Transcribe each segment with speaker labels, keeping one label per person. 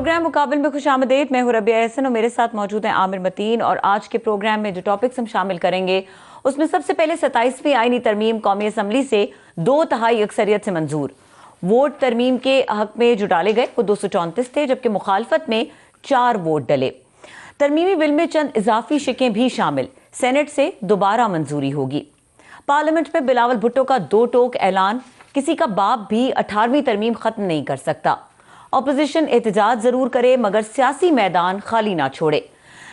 Speaker 1: Programme مقابل میں خوش آمدید. میں ہوں ربیہ احسن اور میرے ساتھ موجود ہیں عامر متین. اور آج کے پروگرام میں جو ٹاپکس ہم شامل کریں گے اس میں سب سے پہلے 27ویں آئینی ترمیم قومی اسمبلی سے 2/3 اکثریت سے منظور. ووٹ ترمیم کے حق میں جو ڈالے گئے وہ 234 تھے، جبکہ مخالفت میں 4 ووٹ ڈلے. ترمیمی بل میں چند اضافی شقیں بھی شامل. سینٹ سے دوبارہ منظوری ہوگی. پارلیمنٹ میں بلاول بھٹو کا 2 ٹوک اعلان. کسی کا باپ بھی 18ویں ترمیم ختم نہیں کر سکتا. اپوزیشن احتجاج ضرور کرے مگر سیاسی میدان خالی نہ چھوڑے.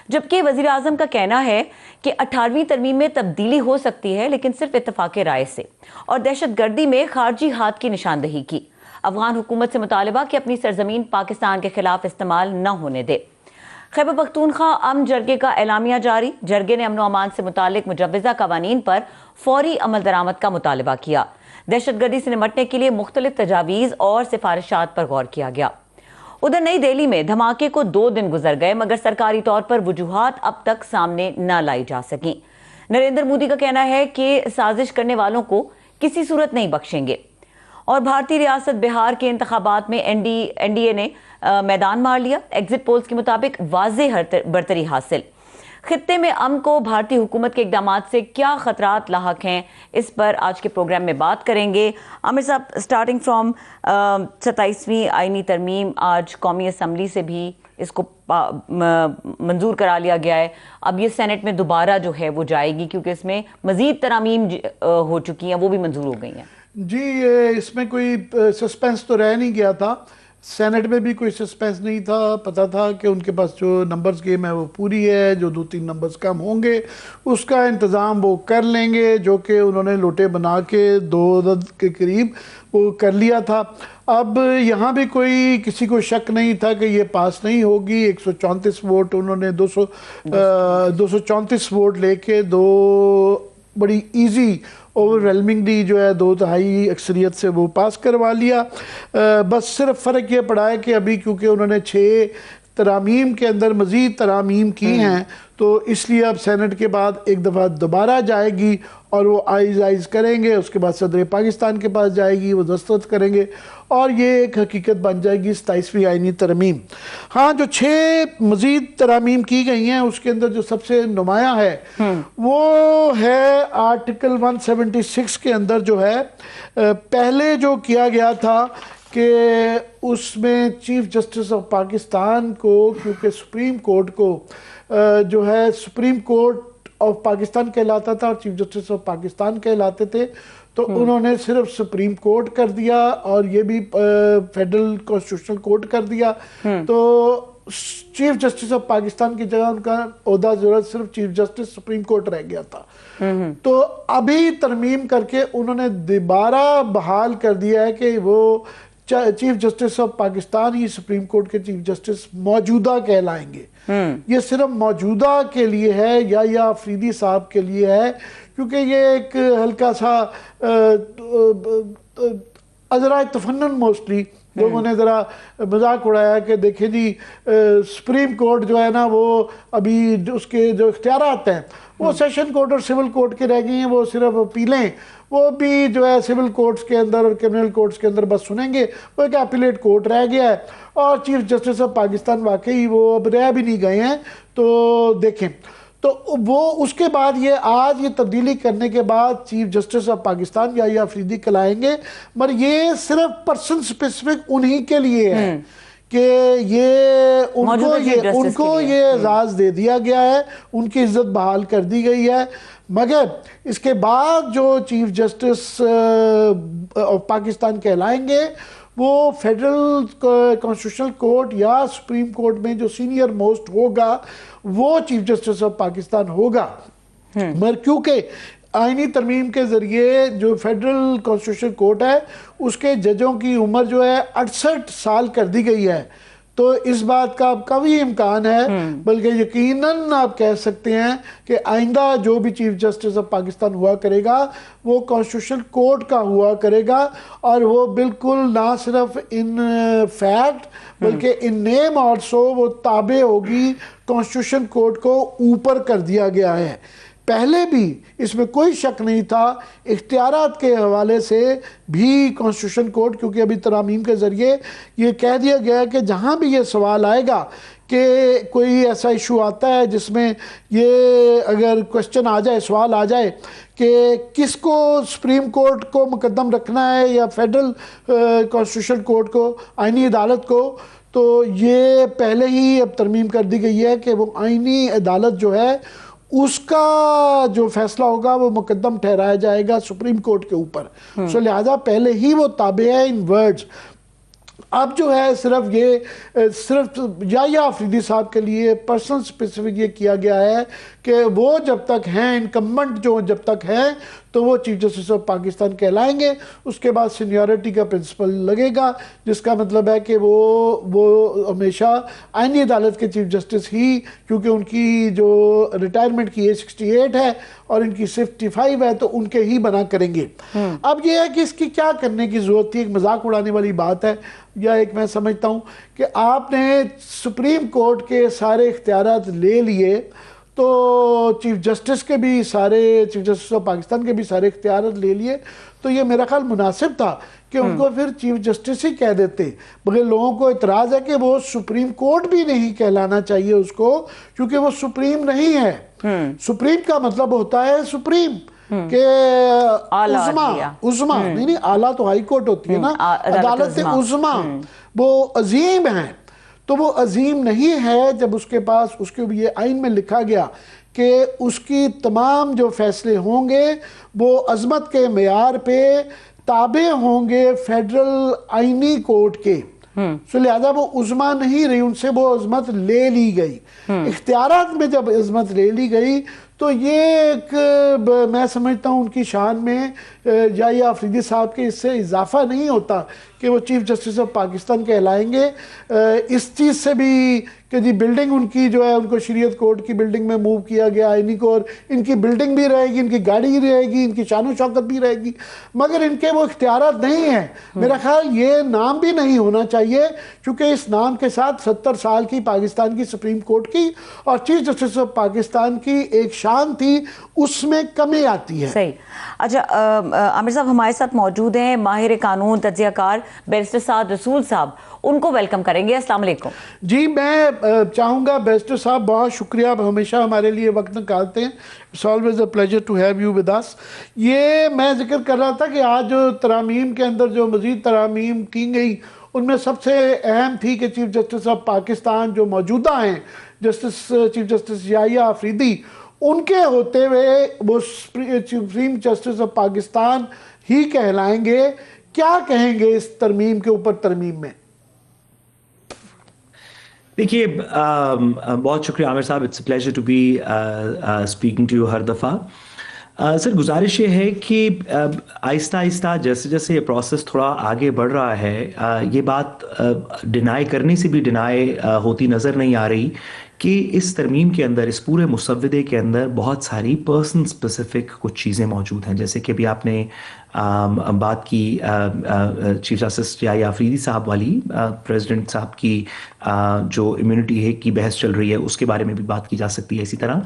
Speaker 1: جبکہ وزیراعظم کا کہنا ہے کہ 18ویں ترمیم میں تبدیلی ہو سکتی ہے لیکن صرف اتفاق رائے سے. اور دہشت گردی میں خارجی ہاتھ کی نشاندہی کی. افغان حکومت سے مطالبہ کہ اپنی سرزمین پاکستان کے خلاف استعمال نہ ہونے دے. خیبر پختونخوا امن جرگے کا اعلامیہ جاری. جرگے نے امن و امان سے متعلق مجوزہ قوانین پر فوری عمل درآمد کا مطالبہ کیا. دہشت گردی سے نمٹنے کے لیے مختلف تجاویز اور سفارشات پر غور کیا گیا. ادھر نئی دہلی میں دھماکے کو 2 دن گزر گئے مگر سرکاری طور پر وجوہات اب تک سامنے نہ لائی جا سکیں. نریندر مودی کا کہنا ہے کہ سازش کرنے والوں کو کسی صورت نہیں بخشیں گے. اور بھارتی ریاست بہار کے انتخابات میں این ڈی اے نے میدان مار لیا. ایگزٹ پولز کے مطابق واضح برتری حاصل. خطے میں امن کو بھارتی حکومت کے اقدامات سے کیا خطرات لاحق ہیں، اس پر آج کے پروگرام میں بات کریں گے. عامر صاحب، سٹارٹنگ فرام 27ویں آئینی ترمیم، آج قومی اسمبلی سے بھی اس کو منظور کرا لیا گیا ہے. اب یہ سینٹ میں دوبارہ جو ہے وہ جائے گی کیونکہ اس میں مزید ترامیم ہو چکی ہیں، وہ بھی منظور ہو گئی ہیں.
Speaker 2: جی، اس میں کوئی سسپینس تو رہ نہیں گیا تھا. سینٹ میں بھی کوئی سسپینس نہیں تھا. پتہ تھا کہ ان کے پاس جو نمبرز گیم ہے وہ پوری ہے. جو 2-3 نمبرز کم ہوں گے اس کا انتظام وہ کر لیں گے، جو کہ انہوں نے لوٹے بنا کے 2 عدد کے قریب وہ کر لیا تھا. اب یہاں بھی کوئی کسی کو شک نہیں تھا کہ یہ پاس نہیں ہوگی. 134 ووٹ انہوں نے 234 ووٹ لے کے 2 بڑی ایزی اوور ویلمنگلی جو ہے 2/3 اکثریت سے وہ پاس کروا لیا. بس صرف فرق یہ پڑا ہے کہ ابھی کیونکہ انہوں نے 6 ترامیم کے اندر مزید ترامیم کی ہیں تو اس لیے اب سینٹ کے بعد ایک دفعہ دوبارہ جائے گی اور وہ آئیز کریں گے. اس کے بعد صدر پاکستان کے پاس جائے گی، وہ دستخط کریں گے اور یہ ایک حقیقت بن جائے گی 27ویں آئینی ترمیم. ہاں، جو 6 مزید ترامیم کی گئی ہیں اس کے اندر جو سب سے نمایاں ہے وہ ہے آرٹیکل 176 کے اندر جو ہے پہلے جو کیا گیا تھا کہ اس میں چیف جسٹس آف پاکستان کو، کیونکہ سپریم کورٹ کو جو ہے سپریم کورٹ آف پاکستان کہلاتا تھا اور چیف جسٹس آف پاکستان کہلاتے تھے، تو انہوں نے صرف سپریم کورٹ کر دیا اور یہ بھی فیڈرل کانسٹیٹیوشنل کورٹ کر دیا. تو چیف جسٹس آف پاکستان کی جگہ ان کا عہدہ ضرورت صرف چیف جسٹس سپریم کورٹ رہ گیا تھا. تو ابھی ترمیم کر کے انہوں نے دوبارہ بحال کر دیا ہے کہ وہ chief justice of Pakistan he supreme court کے چیف جسٹس موجودہ کہلائیں گے. یہ صرف موجودہ کے لیے ہے یا آفریدی صاحب کے لیے ہے، کیونکہ یہ ایک ہلکا سا عذرائے تفنن موسٹلی لوگوں نے ذرا مذاق اڑایا کہ دیکھیں جی سپریم کورٹ جو ہے نا وہ ابھی اس کے جو اختیارات ہیں وہ سیشن کورٹ اور سول کورٹ کے رہ گئی ہیں. وہ صرف اپیلیں وہ بھی جو ہے سول کورٹس کے اندر اور کرمنل کورٹس کے اندر بس سنیں گے. وہ ایک اپیلیٹ کورٹ رہ گیا ہے اور چیف جسٹس آف پاکستان واقعی وہ اب رہ بھی نہیں گئے ہیں. تو دیکھیں، تو وہ اس کے بعد آج یہ تبدیلی کرنے کے بعد چیف جسٹس آف پاکستان یا آفریدی کہلائیں گے، مگر یہ صرف پرسن سپیسیفک انہی کے لیے ہے کہ ان کو یہ اعزاز دے دیا گیا ہے، ان کی عزت بحال کر دی گئی ہے. مگر اس کے بعد جو چیف جسٹس آف پاکستان کہلائیں گے وہ فیڈرل کانسٹیٹیوشنل کورٹ یا سپریم کورٹ میں جو سینئر موسٹ ہوگا وہ چیف جسٹس آف پاکستان ہوگا. مگر کیونکہ آئینی ترمیم کے ذریعے جو فیڈرل کانسٹیٹیوشنل کورٹ ہے اس کے ججوں کی عمر جو ہے 68 سال کر دی گئی ہے، تو اس بات کا اب قوی امکان ہے، بلکہ یقیناً آپ کہہ سکتے ہیں کہ آئندہ جو بھی چیف جسٹس آف پاکستان ہوا کرے گا وہ کانسٹیٹیوشنل کورٹ کا ہوا کرے گا، اور وہ بالکل نہ صرف ان فیکٹ بلکہ ان نیم آلسو وہ تابع ہوگی کانسٹیٹیوشن کورٹ کو اوپر کر دیا گیا ہے پہلے بھی اس میں کوئی شک نہیں تھا، اختیارات کے حوالے سے بھی کانسٹیٹیوشن کورٹ، کیونکہ ابھی ترامیم کے ذریعے یہ کہہ دیا گیا ہے کہ جہاں بھی یہ سوال آئے گا کہ کوئی ایسا ایشو آتا ہے جس میں یہ اگر کوشچن آ جائے، سوال آ جائے کہ کس کو سپریم کورٹ کو مقدم رکھنا ہے یا فیڈرل کانسٹیٹیوشن کورٹ کو، آئینی عدالت کو، تو یہ پہلے ہی اب ترمیم کر دی گئی ہے کہ وہ آئینی عدالت جو ہے اس کا جو فیصلہ ہوگا وہ مقدم ٹھہرایا جائے گا سپریم کورٹ کے اوپر، سو لہذا پہلے ہی وہ تابع ہے ان ورڈز۔ اب جو ہے صرف یحییٰ آفریدی صاحب کے لیے پرسنل سپیسیفک یہ کیا گیا ہے کہ وہ جب تک ہیں انکمبنٹ، جو جب تک ہیں تو وہ چیف جسٹس آف پاکستان کہلائیں گے، اس کے بعد سینیورٹی کا پرنسپل لگے گا، جس کا مطلب ہے کہ وہ ہمیشہ آئینی عدالت کے چیف جسٹس ہی، کیونکہ ان کی جو ریٹائرمنٹ کی ایج 68 ہے اور ان کی 55 ہے، تو ان کے ہی بنا کریں گے۔ اب یہ ہے کہ اس کی کیا کرنے کی ضرورت تھی، ایک مذاق اڑانے والی بات ہے، یا ایک میں سمجھتا ہوں کہ آپ نے سپریم کورٹ کے سارے اختیارات لے لیے تو چیف جسٹس کے بھی سارے، چیف جسٹس آف پاکستان کے بھی سارے اختیارات لے لیے، تو یہ میرا خیال مناسب تھا کہ ان کو پھر چیف جسٹس ہی کہہ دیتے، مگر لوگوں کو اعتراض ہے کہ وہ سپریم کورٹ بھی نہیں کہلانا چاہیے اس کو، کیونکہ وہ سپریم نہیں ہے۔ سپریم کا مطلب ہوتا ہے سپریم، کہ عظما نہیں، اعلیٰ تو ہائی کورٹ ہوتی ہے نا، عدالت عظما، وہ عظیم ہیں، تو وہ عظیم نہیں ہے جب اس کے پاس، اس کے یہ آئین میں لکھا گیا کہ اس کی تمام جو فیصلے ہوں گے وہ عظمت کے معیار پہ تابع ہوں گے فیڈرل آئینی کورٹ کے، سو لہذا وہ عظما نہیں رہی، ان سے وہ عظمت لے لی گئی۔ اختیارات میں جب عظمت لے لی گئی تو یہ ایک، میں سمجھتا ہوں ان کی شان میں یحییٰ آفریدی صاحب کے اس سے اضافہ نہیں ہوتا کہ وہ چیف جسٹس آف پاکستان کہلائیں گے۔ اس چیز سے بھی کہ جی بلڈنگ ان کی جو ہے، ان کو شریعت کورٹ کی بلڈنگ میں موو کیا گیا آئینی کو، اور ان کی بلڈنگ بھی رہے گی، ان کی گاڑی بھی رہے گی، ان کی شان و شوکت بھی رہے گی، مگر ان کے وہ اختیارات نہیں ہیں۔ میرا خیال یہ نام بھی نہیں ہونا چاہیے، کیونکہ اس نام کے ساتھ 70 سال کی پاکستان کی سپریم کورٹ کی اور چیف جسٹس آف پاکستان کی ایک شان تھی، اس میں کمی آتی ہے۔
Speaker 1: صحیح۔ اچھا عامر صاحب ہمارے ساتھ موجود ہیں ماہر قانون تجزیہ کار بیرسٹر سعد رسول صاحب، ان کو ویلکم کریں گے۔ السلام علیکم۔
Speaker 2: جی میں چاہوں گا بیرسٹر صاحب، بہت شکریہ، آپ ہمیشہ ہمارے لیے وقت نکالتے ہیں، it's always a pleasure to have you with us. یہ میں ذکر کر رہا تھا کہ آج جو ترامیم کے اندر جو مزید ترامیم کی گئی، ان میں سب سے اہم تھی کہ چیف جسٹس آف پاکستان جو موجودہ ہیں، چیف جسٹس یحییٰ آفریدی، ان کے ہوتے ہوئے وہ سپریم جسٹس آف پاکستان ہی کہلائیں گے۔ کیا کہیں گے اس ترمیم کے اوپر، ترمیم میں؟
Speaker 3: دیکھیے بہت شکریہ عامر صاحب، it's a pleasure to be speaking to you ہر دفعہ۔ سر گزارش یہ ہے کہ آہستہ آہستہ جیسے جیسے یہ پروسیس تھوڑا آگے بڑھ رہا ہے، یہ بات ڈینائی کرنے سے بھی ڈینائی ہوتی نظر نہیں آ رہی کہ اس ترمیم کے اندر، اس پورے مسودے کے اندر بہت ساری پرسن اسپیسیفک کچھ چیزیں موجود ہیں، جیسے کہ ابھی آپ نے بات کی چیف جسٹس یحییٰ آفریدی صاحب والی، پریزیڈنٹ صاحب کی جو امیونٹی ہے کی بحث چل رہی ہے، اس کے بارے میں بھی بات کی جا سکتی ہے۔ اسی طرح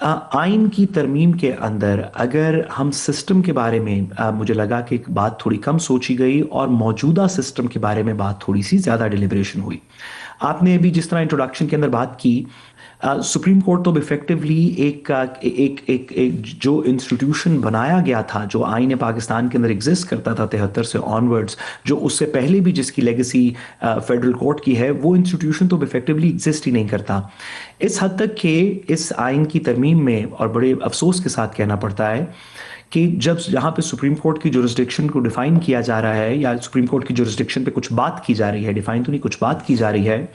Speaker 3: آئین کی ترمیم کے اندر اگر ہم سسٹم کے بارے میں، مجھے لگا کہ بات تھوڑی کم سوچی گئی اور موجودہ سسٹم کے بارے میں بات تھوڑی سی زیادہ ڈیلیبریشن ہوئی۔ آپ نے ابھی جس طرح انٹروڈکشن کے اندر بات کی، سپریم کورٹ تو ایفیکٹولی ایک جو انسٹیٹیوشن بنایا گیا تھا، جو آئین پاکستان کے اندر ایگزسٹ کرتا تھا 73 سے آنورڈز، جو اس سے پہلے بھی جس کی لیگیسی فیڈرل کورٹ کی ہے، وہ انسٹیٹیوشن تو ایفیکٹولی ایگزسٹ ہی نہیں کرتا۔ اس حد تک کہ اس آئین کی ترمیم میں، اور بڑے افسوس کے ساتھ کہنا پڑتا ہے کہ جب یہاں پہ سپریم کورٹ کی جورسڈکشن کو ڈیفائن کیا جا رہا ہے، یا سپریم کورٹ کی جورسڈکشن پہ کچھ بات کی جا رہی ہے، ڈیفائن تو نہیں، کچھ بات کی جا رہی ہے،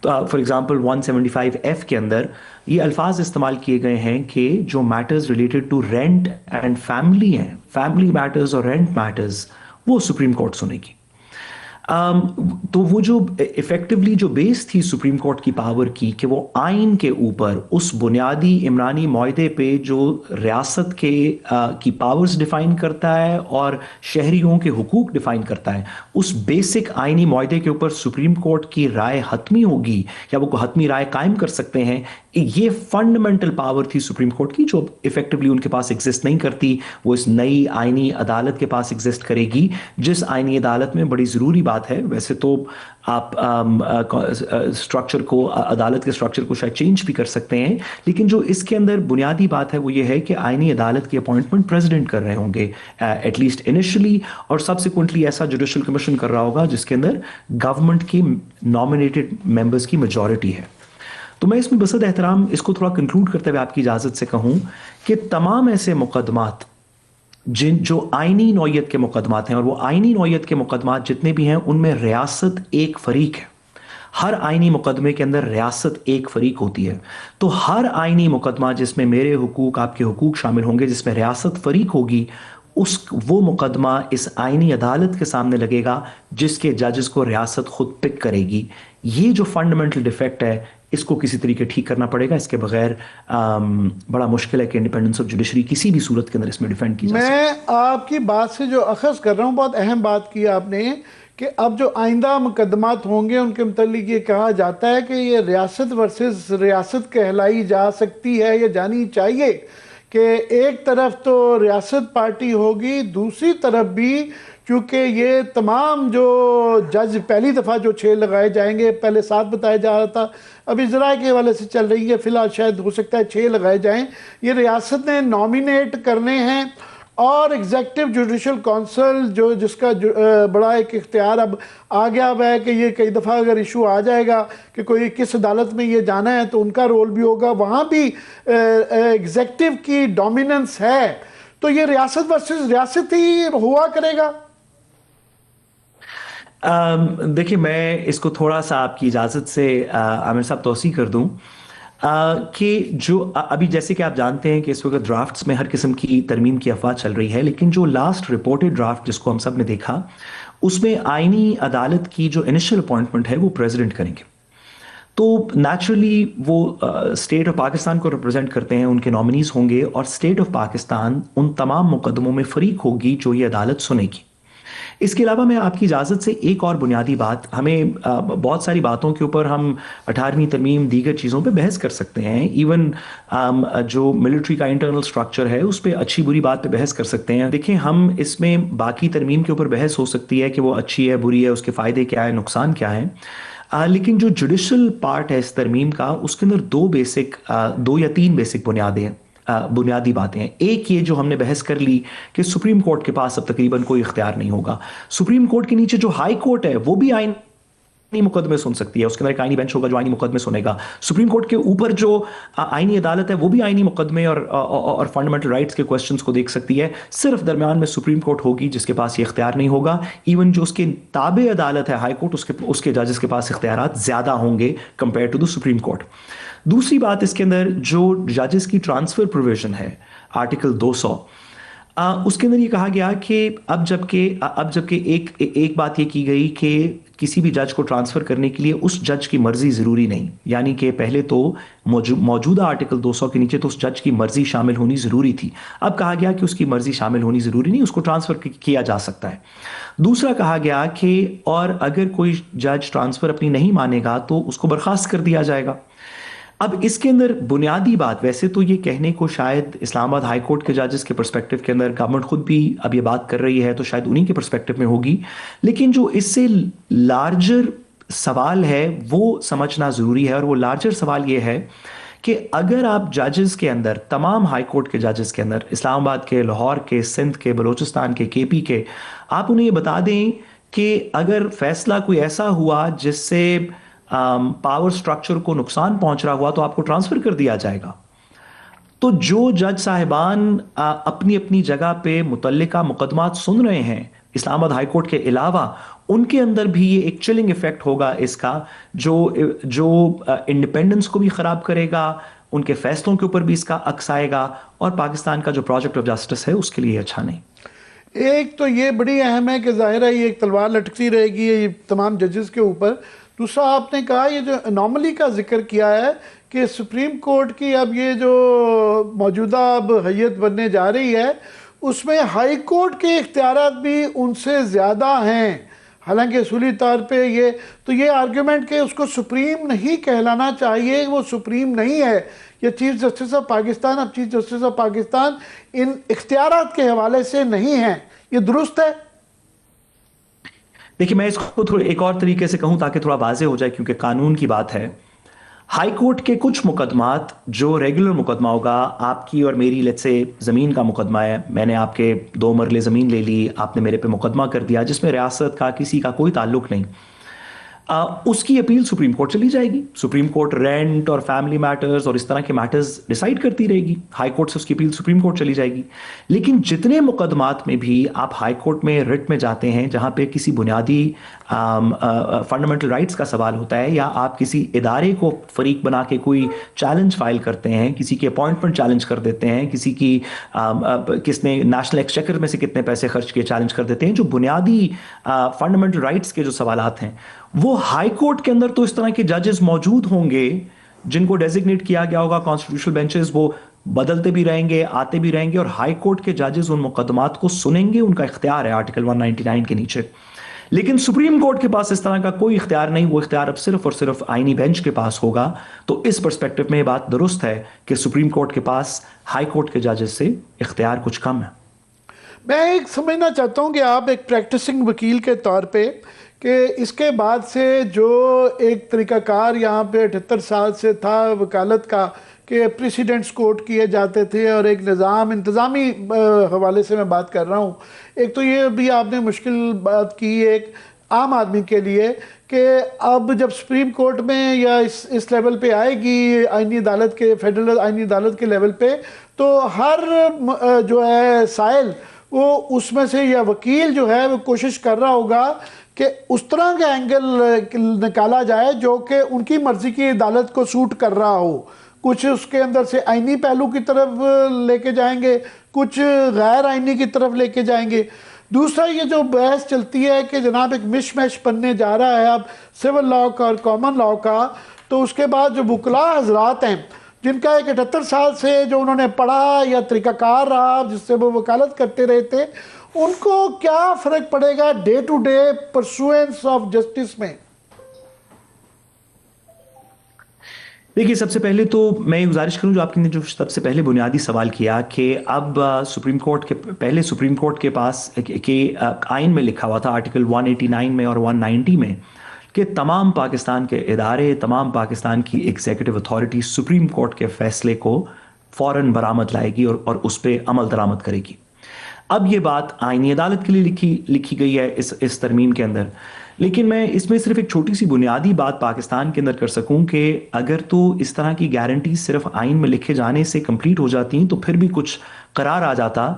Speaker 3: تو فار ایگزامپل 175F کے اندر یہ الفاظ استعمال کیے گئے ہیں کہ جو matters related to rent and family ہیں، فیملی میٹرز اور رینٹ میٹرز، وہ سپریم کورٹ سنے گی۔ تو وہ جو افیکٹولی جو بیس تھی سپریم کورٹ کی پاور کی وہ آئین کے اوپر اس بنیادی عمرانی معاہدے پہ جو ریاست کی پاورز ڈیفائن کرتا ہے اور شہریوں کے حقوق ڈیفائن کرتا ہے، اس بیسک آئینی معاہدے کے اوپر سپریم کورٹ کی رائے حتمی ہوگی یا وہ حتمی رائے قائم کر سکتے ہیں. یہ فنڈامنٹل پاور تھی سپریم کورٹ کی جو افیکٹولی ان کے پاس ایگزسٹ نہیں کرتی. وہ اس نئی آئینی عدالت کے پاس ایگزسٹ کرے گی، جس آئینی عدالت میں بڑی ضروری بات ہے، ویسے تو آپ اسٹرکچر کو، عدالت کے اسٹرکچر کو شاید چینج بھی کر سکتے ہیں، لیکن جو اس کے اندر بنیادی بات ہے وہ یہ ہے کہ آئینی عدالت کی اپوائنٹمنٹ پریزیڈنٹ کر رہے ہوں گے ایٹ لیسٹ انیشلی، اور سبسیکوئنٹلی ایسا جوڈیشل کمیشن کر رہا ہوگا جس کے اندر گورنمنٹ کی نامینیٹڈ ممبرز کی میجورٹی ہے. تو میں اس میں بصد احترام اس کو تھوڑا کنکلوڈ کرتے ہوئے آپ کی اجازت سے کہوں کہ تمام ایسے مقدمات جو آئینی نوعیت کے مقدمات ہیں، اور وہ آئینی نوعیت کے مقدمات جتنے بھی ہیں ان میں ریاست ایک فریق ہے. ہر آئینی مقدمے کے اندر ریاست ایک فریق ہوتی ہے. تو ہر آئینی مقدمہ جس میں میرے حقوق، آپ کے حقوق شامل ہوں گے، جس میں ریاست فریق ہوگی، وہ مقدمہ اس آئینی عدالت کے سامنے لگے گا جس کے ججز کو ریاست خود پک کرے گی. یہ جو فنڈامنٹل ڈیفیکٹ ہے اس کو کسی طریقے ٹھیک کرنا پڑے گا. اس کے بغیر بڑا مشکل ہے کہ انڈیپینڈنس آف جوڈیشری کسی بھی صورت کے اندر اس میں ڈیفینڈ کی جا سکے.
Speaker 2: میں آپ کی بات سے جو اخذ کر رہا ہوں، بہت اہم بات کی آپ نے کہ اب جو آئندہ مقدمات ہوں گے ان کے متعلق یہ کہا جاتا ہے کہ یہ ریاست ورسز ریاست کہلائی جا سکتی ہے یا جانی چاہیے، کہ ایک طرف تو ریاست پارٹی ہوگی، دوسری طرف بھی چونکہ یہ تمام جو جج پہلی دفعہ جو 6 لگائے جائیں گے، پہلے 7 بتایا جا رہا تھا، ابھی ذرائع کے حوالے سے چل رہی ہے، فی الحال شاید ہو سکتا ہے 6 لگائے جائیں. یہ ریاست نے نامینیٹ کرنے ہیں، اور ایگزیکٹو جوڈیشل کونسل جس کا بڑا ایک اختیار اب آ گیا ہے کہ یہ کئی دفعہ اگر ایشو آ جائے گا کہ کوئی کس عدالت میں یہ جانا ہے تو ان کا رول بھی ہوگا، وہاں بھی ایگزیکٹو کی ڈومیننس ہے. تو یہ ریاست ورسز ریاست ہی ہوا کرے گا.
Speaker 3: دیکھیں، میں اس کو تھوڑا سا آپ کی اجازت سے عامر صاحب توسیع کر دوں کہ جو ابھی جیسے کہ آپ جانتے ہیں کہ اس وقت ڈرافٹس میں ہر قسم کی ترمیم کی افواہ چل رہی ہے، لیکن جو لاسٹ رپورٹڈ ڈرافٹ جس کو ہم سب نے دیکھا، اس میں آئینی عدالت کی جو انیشل اپوائنٹمنٹ ہے وہ پریزیڈنٹ کریں گے. تو نیچرلی وہ اسٹیٹ آف پاکستان کو ریپرزینٹ کرتے ہیں، ان کے نامنیز ہوں گے، اور اسٹیٹ آف پاکستان ان تمام مقدموں میں فریق ہوگی جو یہ عدالت سنے گی. اس کے علاوہ میں آپ کی اجازت سے ایک اور بنیادی بات، ہمیں بہت ساری باتوں کے اوپر ہم 18ویں ترمیم دیگر چیزوں پہ بحث کر سکتے ہیں، ایون جو ملٹری کا انٹرنل سٹرکچر ہے اس پہ اچھی بری بات پہ بحث کر سکتے ہیں. دیکھیں، ہم اس میں باقی ترمیم کے اوپر بحث ہو سکتی ہے کہ وہ اچھی ہے، بری ہے، اس کے فائدے کیا ہے، نقصان کیا ہے، لیکن جو جوڈیشل پارٹ ہے اس ترمیم کا، اس کے اندر 2 یا 3 بیسک بنیادی باتیں ہیں. ایک یہ جو ہم نے بحث کر لی کہ سپریم کورٹ کے پاس اب تقریباً کوئی اختیار نہیں ہوگا. سپریم کورٹ کے نیچے جو ہائی کورٹ ہے وہ بھی آئینی مقدمے سن سکتی ہے، اس کے اندر ایک آئینی بینچ ہوگا جو آئینی مقدمے سنے گا. سپریم کورٹ کے اوپر جو آئینی عدالت ہے وہ بھی آئینی مقدمے اور فنڈامنٹل رائٹس کے کوسچنز کو دیکھ سکتی ہے. صرف درمیان میں سپریم کورٹ ہوگی جس کے پاس یہ اختیار نہیں ہوگا. ایون جو اس کے تابع عدالت ہے ہائی کورٹ، اس کے ججز کے پاس اختیارات زیادہ ہوں گے compare to the supreme court. دوسری بات، اس کے اندر جو ججز کی ٹرانسفر پروویژن ہے آرٹیکل 200، اس کے اندر یہ کہا گیا کہ اب جبکہ ایک بات یہ کی گئی کہ کسی بھی جج کو ٹرانسفر کرنے کے لیے اس جج کی مرضی ضروری نہیں، یعنی کہ پہلے تو موجودہ آرٹیکل 200 کے نیچے تو اس جج کی مرضی شامل ہونی ضروری تھی. اب کہا گیا کہ اس کی مرضی شامل ہونی ضروری نہیں، اس کو ٹرانسفر کیا جا سکتا ہے. دوسرا کہا گیا کہ اور اگر کوئی جج ٹرانسفر اپنی نہیں مانے گا تو اس کو برخاست کر دیا جائے گا. اب اس کے اندر بنیادی بات، ویسے تو یہ کہنے کو شاید اسلام آباد ہائی کورٹ کے ججز کے پرسپیکٹو کے اندر گورنمنٹ خود بھی اب یہ بات کر رہی ہے تو شاید انہی کے پرسپیکٹو میں ہوگی، لیکن جو اس سے لارجر سوال ہے وہ سمجھنا ضروری ہے. اور وہ لارجر سوال یہ ہے کہ اگر آپ ججز کے اندر، تمام ہائی کورٹ کے ججز کے اندر، اسلام آباد کے، لاہور کے، سندھ کے، بلوچستان کے، کے پی کے، آپ انہیں یہ بتا دیں کہ اگر فیصلہ کوئی ایسا ہوا جس سے پاور سٹرکچر کو نقصان پہنچ رہا ہوا تو آپ کو ٹرانسفر کر دیا جائے گا، تو جو جج صاحبان اپنی اپنی جگہ پہ متعلقہ مقدمات سن رہے ہیں اسلام آباد ہائی کورٹ کے علاوہ، ان کے اندر بھی یہ ایک چلنگ ایفیکٹ ہوگا اس کا، جو انڈیپینڈنس کو بھی خراب کرے گا، ان کے فیصلوں کے اوپر بھی اس کا عکس آئے گا، اور پاکستان کا جو پروجیکٹ آف جسٹس ہے اس کے لیے اچھا نہیں.
Speaker 2: ایک تو یہ بڑی اہم ہے کہ ظاہر ہے یہ ایک تلوار لٹکتی رہے گی یہ تمام ججز کے اوپر. دوسرا آپ نے کہا یہ جو انوملی کا ذکر کیا ہے کہ سپریم کورٹ کی اب یہ جو موجودہ اب حیت بننے جا رہی ہے اس میں ہائی کورٹ کے اختیارات بھی ان سے زیادہ ہیں. حالانکہ اصولی طور پہ یہ آرگیومنٹ کہ اس کو سپریم نہیں کہلانا چاہیے, وہ سپریم نہیں ہے, یہ چیف جسٹس آف پاکستان. اب چیف جسٹس آف پاکستان ان اختیارات کے حوالے سے نہیں ہیں, یہ درست ہے؟
Speaker 3: دیکھیں میں اس کو تھوڑا ایک اور طریقے سے کہوں تاکہ تھوڑا واضح ہو جائے, کیونکہ قانون کی بات ہے. ہائی کورٹ کے کچھ مقدمات جو ریگولر مقدمہ ہوگا, آپ کی اور میری لیٹ سے زمین کا مقدمہ ہے, میں نے آپ کے 2 مرلے زمین لے لی, آپ نے میرے پہ مقدمہ کر دیا جس میں ریاست کا کسی کا کوئی تعلق نہیں, اس کی اپیل سپریم کورٹ چلی جائے گی. سپریم کورٹ رینٹ اور فیملی میٹرز اور اس طرح کے میٹرز ڈیسائیڈ کرتی رہے گی, ہائی کورٹ سے اس کی اپیل سپریم کورٹ چلی جائے گی. لیکن جتنے مقدمات میں بھی آپ ہائی کورٹ میں رٹ میں جاتے ہیں جہاں پہ کسی بنیادی فنڈامنٹل رائٹس کا سوال ہوتا ہے, یا آپ کسی ادارے کو فریق بنا کے کوئی چیلنج فائل کرتے ہیں, کسی کی اپوائنٹمنٹ چیلنج کر دیتے ہیں, کسی کی کس نے نیشنل ایکسچیکر میں سے کتنے پیسے خرچ کیے چیلنج کر دیتے ہیں, جو بنیادی فنڈامنٹل رائٹس کے جو سوالات ہیں, وہ ہائی کورٹ کے اندر تو اس طرح کے ججز موجود ہوں گے جن کو ڈیزگنیٹ کیا گیا ہوگا کانسٹیٹیوشنل بینچز, وہ بدلتے بھی رہیں گے, آتے بھی رہیں گے, اور ہائی کورٹ کے ججز ان مقدمات کو سنیں گے, ان کا اختیار ہے آرٹیکل 199 کے نیچے. لیکن سپریم کورٹ کے پاس اس طرح کا کوئی اختیار نہیں, وہ اختیار اب صرف اور صرف آئینی بینچ کے پاس ہوگا. تو اس پرسپیکٹو میں یہ بات درست ہے کہ سپریم کورٹ کے پاس ہائی کورٹ کے ججز سے اختیار کچھ کم ہے.
Speaker 2: میں ایک سمجھنا چاہتا ہوں کہ آپ ایک پریکٹسنگ وکیل کے طور پہ کہ اس کے بعد سے جو ایک طریقہ کار یہاں پہ 78 سال سے تھا وکالت کا کہ پریسیڈنٹس کوٹ کیے جاتے تھے, اور ایک نظام انتظامی حوالے سے میں بات کر رہا ہوں, ایک تو یہ بھی آپ نے مشکل بات کی ایک عام آدمی کے لیے کہ اب جب سپریم کورٹ میں یا اس لیول پہ آئے گی آئینی عدالت کے, فیڈرل آئینی عدالت کے لیول پہ, تو ہر جو ہے سائل وہ اس میں سے یا وکیل جو ہے وہ کوشش کر رہا ہوگا کہ اس طرح کا اینگل نکالا جائے جو کہ ان کی مرضی کی عدالت کو سوٹ کر رہا ہو. کچھ اس کے اندر سے آئینی پہلو کی طرف لے کے جائیں گے, کچھ غیر آئینی کی طرف لے کے جائیں گے. دوسرا یہ جو بحث چلتی ہے کہ جناب ایک مش میش بننے جا رہا ہے اب سول لاء کا اور کامن لاء کا, تو اس کے بعد جو وکلاء حضرات ہیں جن کا ایک 78 سال سے جو انہوں نے پڑھا یا طریقہ کار رہا جس سے وہ وکالت کرتے رہے تھے, ان کو کیا فرق پڑے گا day to day pursuance of justice میں؟
Speaker 3: دیکھیے سب سے پہلے تو میں گزارش کروں جو آپ نے جو سب سے پہلے بنیادی سوال کیا کہ اب سپریم کورٹ کے پہلے سپریم کورٹ کے پاس کہ آئین میں لکھا ہوا تھا آرٹیکل 189 میں اور 190 میں کہ تمام پاکستان کے ادارے, تمام پاکستان کی ایگزیکٹو اتھارٹی سپریم کورٹ کے فیصلے کو فوراً برآمد لائے گی اور اس پہ عمل درآمد کرے گی. اب یہ بات آئینی عدالت کے لیے لکھی گئی ہے اس ترمیم کے اندر, لیکن میں اس میں صرف ایک چھوٹی سی بنیادی بات پاکستان کے اندر کر سکوں کہ اگر تو اس طرح کی گارنٹی صرف آئین میں لکھے جانے سے کمپلیٹ ہو جاتی ہیں تو پھر بھی کچھ قرار آ جاتا.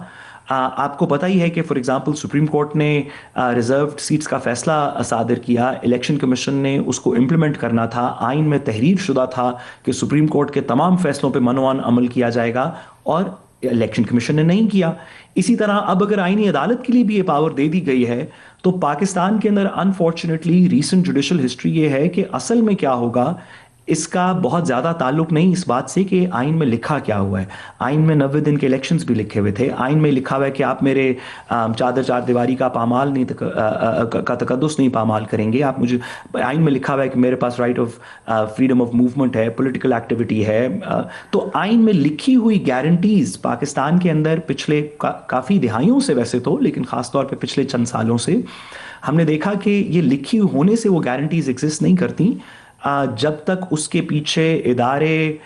Speaker 3: آپ کو پتہ ہی ہے کہ فار ایگزامپل سپریم کورٹ نے ریزروڈ سیٹس کا فیصلہ صادر کیا, الیکشن کمیشن نے اس کو امپلیمنٹ کرنا تھا, آئین میں تحریر شدہ تھا کہ سپریم کورٹ کے تمام فیصلوں پہ منوان عمل کیا جائے گا, اور الیکشن کمیشن نے نہیں کیا. اسی طرح اب اگر آئینی عدالت کے لیے بھی یہ پاور دے دی گئی ہے تو پاکستان کے اندر انفارچونیٹلی ریسنٹ جوڈیشل ہسٹری یہ ہے کہ اصل میں کیا ہوگا اس کا بہت زیادہ تعلق نہیں اس بات سے کہ آئین میں لکھا کیا ہوا ہے. آئین میں 90 دن کے الیکشنز بھی لکھے ہوئے تھے, آئین میں لکھا ہوا ہے کہ آپ میرے چار دیواری کا پامال نہیں کا تقدس نہیں پامال کریں گے, آپ مجھے آئین میں لکھا ہوا ہے کہ میرے پاس right of freedom of movement ہے, پولیٹیکل ایکٹیویٹی ہے. تو آئین میں لکھی ہوئی گارنٹیز پاکستان کے اندر پچھلے کافی دہائیوں سے ویسے تو, لیکن خاص طور پہ پچھلے چند سالوں سے ہم نے دیکھا کہ یہ لکھی ہونے سے وہ گارنٹیز ایگزسٹ نہیں کرتی جب تک اس کے پیچھے ادارے,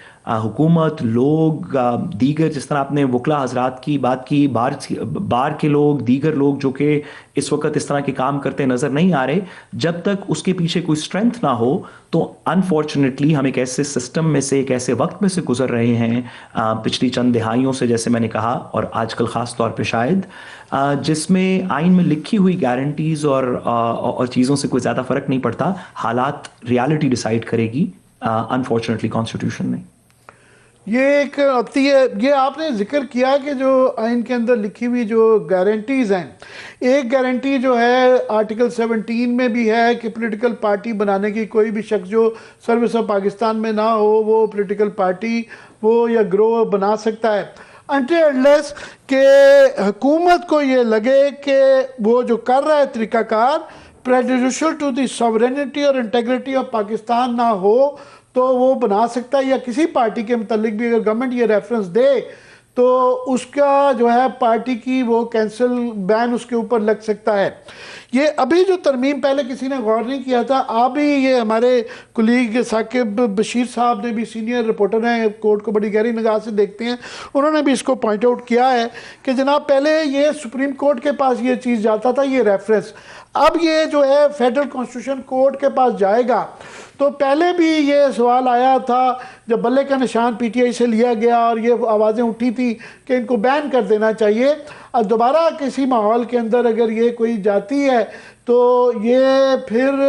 Speaker 3: حکومت, لوگ دیگر, جس طرح آپ نے وکلا حضرات کی بات کی, بار کے لوگ, دیگر لوگ جو کہ اس وقت اس طرح کے کام کرتے نظر نہیں آ رہے, جب تک اس کے پیچھے کوئی اسٹرینتھ نہ ہو تو انفارچونیٹلی ہم ایک ایسے سسٹم میں سے, ایک ایسے وقت میں سے گزر رہے ہیں پچھلی چند دہائیوں سے, جیسے میں نے کہا, اور آج کل خاص طور پہ شاید, جس میں آئین میں لکھی ہوئی گارنٹیز اور چیزوں سے کوئی زیادہ فرق نہیں پڑتا. حالات ریالٹی ڈیسائیڈ کرے گی انفارچونیٹلی کانسٹیٹیوشن میں.
Speaker 2: یہ ایک آتی ہے، یہ آپ نے ذکر کیا کہ جو آئین کے اندر لکھی ہوئی جو گارنٹیز ہیں، ایک گارنٹی جو ہے آرٹیکل 17 میں بھی ہے کہ پولیٹیکل پارٹی بنانے کی کوئی بھی شخص جو سروس آف پاکستان میں نہ ہو وہ پولیٹیکل پارٹی وہ یا گروہ بنا سکتا ہے، until unless کہ حکومت کو یہ لگے کہ وہ جو کر رہا ہے طریقہ کار prejudicial to the sovereignty اور integrity of پاکستان نہ ہو تو وہ بنا سکتا ہے، یا کسی پارٹی کے متعلق بھی اگر گورنمنٹ یہ ریفرنس دے تو اس کا جو ہے پارٹی کی وہ کینسل بین اس کے اوپر لگ سکتا ہے۔ یہ ابھی جو ترمیم پہلے کسی نے غور نہیں کیا تھا، آپ بھی یہ ہمارے کولیگ ثاقب بشیر صاحب نے بھی سینئر رپورٹر ہیں، کورٹ کو بڑی گہری نگاہ سے دیکھتے ہیں، انہوں نے بھی اس کو پوائنٹ آؤٹ کیا ہے کہ جناب پہلے یہ سپریم کورٹ کے پاس یہ چیز جاتا تھا، یہ ریفرنس، اب یہ جو ہے فیڈرل کانسٹیٹیوشن کورٹ کے پاس جائے گا۔ تو پہلے بھی یہ سوال آیا تھا جب بلے کا نشان پی ٹی آئی سے لیا گیا اور یہ آوازیں اٹھی تھی کہ ان کو بین کر دینا چاہیے، اب دوبارہ کسی ماحول کے اندر اگر یہ کوئی جاتی ہے تو یہ پھر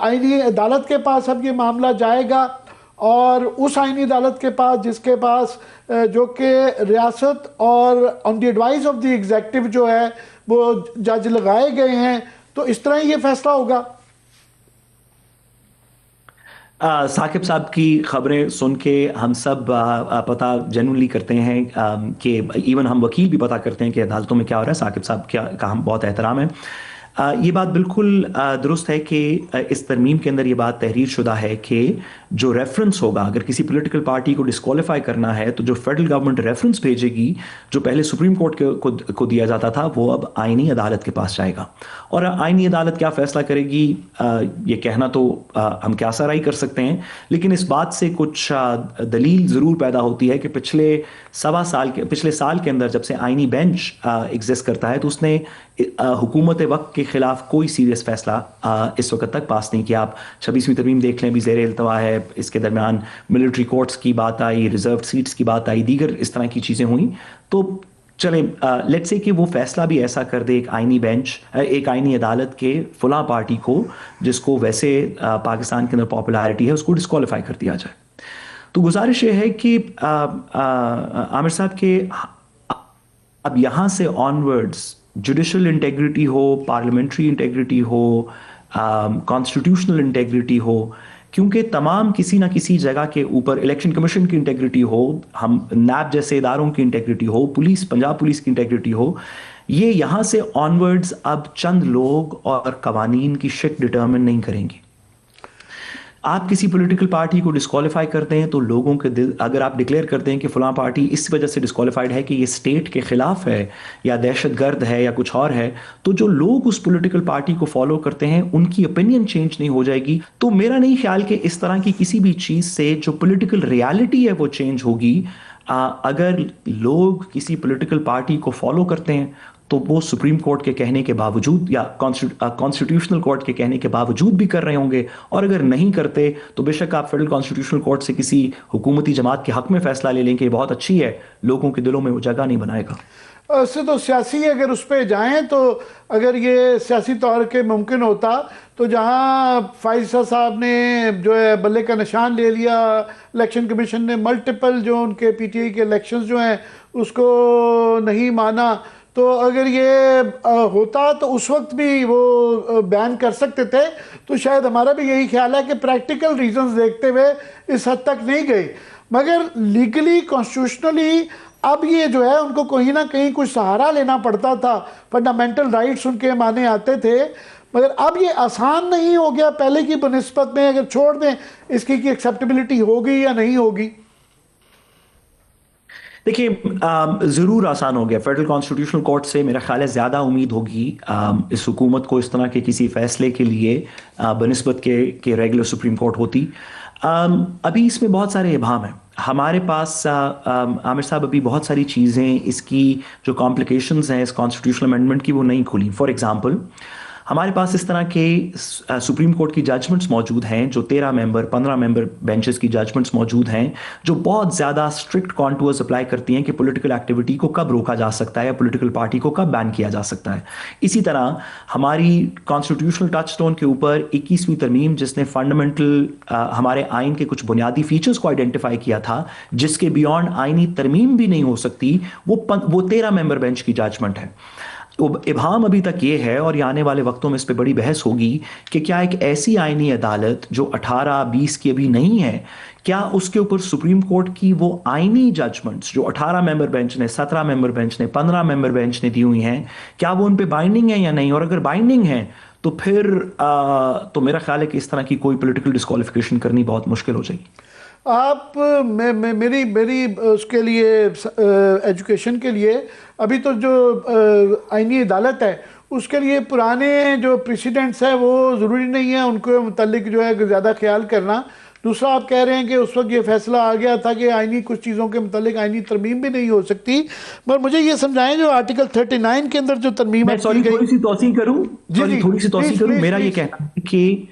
Speaker 2: آئینی عدالت کے پاس اب یہ معاملہ جائے گا، اور اس آئینی عدالت کے پاس جس کے پاس جو کہ ریاست اور آن دی ایڈوائز آف دی ایگزیکٹو جو ہے وہ جج لگائے گئے ہیں، تو اس طرح یہ فیصلہ ہوگا۔
Speaker 3: ثاقب صاحب کی خبریں سن کے ہم سب پتہ جنرلی کرتے ہیں کہ ایون ہم وکیل بھی پتہ کرتے ہیں کہ عدالتوں میں کیا ہو رہا ہے۔ ثاقب صاحب کا ہم بہت احترام ہے۔ یہ بات بالکل درست ہے کہ اس ترمیم کے اندر یہ بات تحریر شدہ ہے کہ جو ریفرنس ہوگا اگر کسی پولیٹیکل پارٹی کو ڈسکوالیفائی کرنا ہے تو جو فیڈرل گورنمنٹ ریفرنس بھیجے گی جو پہلے سپریم کورٹ کو دیا جاتا تھا وہ اب آئینی عدالت کے پاس جائے گا، اور آئینی عدالت کیا فیصلہ کرے گی یہ کہنا تو ہم کیا سرائی کر سکتے ہیں، لیکن اس بات سے کچھ دلیل ضرور پیدا ہوتی ہے کہ پچھلے سال کے اندر جب سے آئینی بینچ ایگزسٹ کرتا ہے تو اس نے حکومت وقت کے خلاف کوئی سیریس فیصلہ اس وقت تک پاس نہیں کیا۔ آپ 26ویں ترمیم دیکھ لیں بھی زیر التوا ہے، اس کے درمیان ملٹری کورٹس کی بات آئی، ریزرو سیٹس کی بات آئی، دیگر اس طرح کی چیزیں ہوئیں۔ تو چلیں لیٹس سے کہ وہ فیصلہ بھی ایسا کر دے ایک آئینی عدالت کے فلاں پارٹی کو جس کو ویسے پاکستان کے اندر پاپولیرٹی ہے اس کو ڈسکوالیفائی کر دیا جائے۔ تو گزارش یہ ہے کہ عامر صاحب کے اب یہاں سے آنورڈز جوڈیشل انٹیگریٹی ہو، پارلیمنٹری انٹیگریٹی ہو، کانسٹیٹیوشنل انٹیگریٹی ہو، کیونکہ تمام کسی نہ کسی جگہ کے اوپر الیکشن کمیشن کی انٹیگریٹی ہو، ہم نیب جیسے اداروں کی انٹیگریٹی ہو، پنجاب پولیس کی انٹیگریٹی ہو، یہ یہاں سے آنورڈز اب چند لوگ اور قوانین کی شکل ڈٹرمن نہیں کریں گے۔ آپ کسی پولیٹیکل پارٹی کو ڈسکوالیفائی کرتے ہیں تو لوگوں کے دل، اگر آپ ڈکلیئر کرتے ہیں کہ فلاں پارٹی اس وجہ سے ڈسکوالیفائڈ ہے کہ یہ اسٹیٹ کے خلاف ہے یا دہشت گرد ہے یا کچھ اور ہے، تو جو لوگ اس پولیٹیکل پارٹی کو فالو کرتے ہیں ان کی اپینین چینج نہیں ہو جائے گی۔ تو میرا نہیں خیال کہ اس طرح کی کسی بھی چیز سے جو پولیٹیکل ریالٹی ہے وہ چینج ہوگی۔ اگر لوگ کسی پولیٹیکل پارٹی کو فالو کرتے ہیں تو وہ سپریم کورٹ کے کہنے کے باوجود یا کانسٹیٹیوشنل کورٹ کے کہنے کے باوجود بھی کر رہے ہوں گے، اور اگر نہیں کرتے تو بے شک آپ فیڈرل کانسٹیٹیوشنل کورٹ سے کسی حکومتی جماعت کے حق میں فیصلہ لے لیں کہ یہ بہت اچھی ہے، لوگوں کے دلوں میں وہ جگہ نہیں بنائے گا۔
Speaker 2: ایسے تو سیاسی اگر اس پہ جائیں تو اگر یہ سیاسی طور کے ممکن ہوتا تو جہاں فائز صاحب نے جو ہے بلے کا نشان لے لیا، الیکشن کمیشن نے ملٹیپل جو ان کے پی ٹی آئی کے الیکشنز جو ہیں اس کو نہیں مانا، تو اگر یہ ہوتا تو اس وقت بھی وہ بین کر سکتے تھے۔ تو شاید ہمارا بھی یہی خیال ہے کہ پریکٹیکل ریزنز دیکھتے ہوئے اس حد تک نہیں گئے، مگر لیگلی کانسٹیٹیوشنلی اب یہ جو ہے ان کو کہیں نہ کہیں کچھ سہارا لینا پڑتا تھا، فنڈامنٹل رائٹس ان کے معنی آتے تھے، مگر اب یہ آسان نہیں ہو گیا پہلے کی بنسبت میں۔ اگر چھوڑ دیں اس کی ایکسیپٹیبلٹی ہوگی یا نہیں ہوگی؟
Speaker 3: دیکھیے ضرور آسان ہو گیا۔ فیڈرل کانسٹیٹیوشنل کورٹ سے میرا خیال ہے زیادہ امید ہوگی اس حکومت کو اس طرح کے کسی فیصلے کے لیے بنسبت کے ریگولر سپریم کورٹ ہوتی۔ ابھی اس میں بہت سارے ابہام ہیں ہمارے پاس عامر صاحب، ابھی بہت ساری چیزیں اس کی جو کمپلیکیشنز ہیں اس کانسٹیٹیوشنل امینڈمنٹ کی وہ نہیں کھلی۔ فار ایگزامپل ہمارے پاس اس طرح کے سپریم کورٹ کی ججمنٹس موجود ہیں جو 13 ممبر 15 ممبر بینچز کی ججمنٹس موجود ہیں جو بہت زیادہ اسٹرکٹ کانٹورز اپلائی کرتی ہیں کہ پولیٹیکل ایکٹیویٹی کو کب روکا جا سکتا ہے یا پولیٹیکل پارٹی کو کب بین کیا جا سکتا ہے. اسی طرح ہماری کانسٹیٹیوشنل ٹچ سٹون کے اوپر 21ویں ترمیم جس نے فنڈامنٹل ہمارے آئین کے کچھ بنیادی فیچرز کو آئیڈینٹیفائی کیا تھا جس کے بیونڈ آئینی ترمیم بھی نہیں ہو سکتی, وہ 13 ممبر بینچ کی ججمنٹ ہے. ابہام ابھی تک یہ ہے اور یہ آنے والے وقتوں میں اس پہ بڑی بحث ہوگی کہ کیا ایک ایسی آئینی عدالت جو 18-20 کی ابھی نہیں ہے, کیا اس کے اوپر سپریم کورٹ کی وہ آئینی ججمنٹس جو 18 ممبر بینچ نے 17 ممبر بینچ نے 15 ممبر بینچ نے دی ہوئی ہیں کیا وہ ان پہ بائنڈنگ ہیں یا نہیں, اور اگر بائنڈنگ ہیں تو پھر تو میرا خیال ہے کہ اس طرح کی کوئی پولیٹیکل ڈسکوالیفیکیشن کرنی بہت مشکل ہو جائے گی.
Speaker 2: آپ میری اس کے لیے ایجوکیشن کے لیے ابھی تو جو آئینی عدالت ہے اس کے لیے پرانے جو پریسیڈنٹس ہیں وہ ضروری نہیں ہے ان کے متعلق جو ہے زیادہ خیال کرنا. دوسرا آپ کہہ رہے ہیں کہ اس وقت یہ فیصلہ آ گیا تھا کہ آئینی کچھ چیزوں کے متعلق آئینی ترمیم بھی نہیں ہو سکتی, مگر مجھے یہ سمجھائیں جو آرٹیکل 39 کے اندر جو ترمیم
Speaker 3: میں تھوڑی سی توسیع کروں میرا یہ کہنا ہے کہ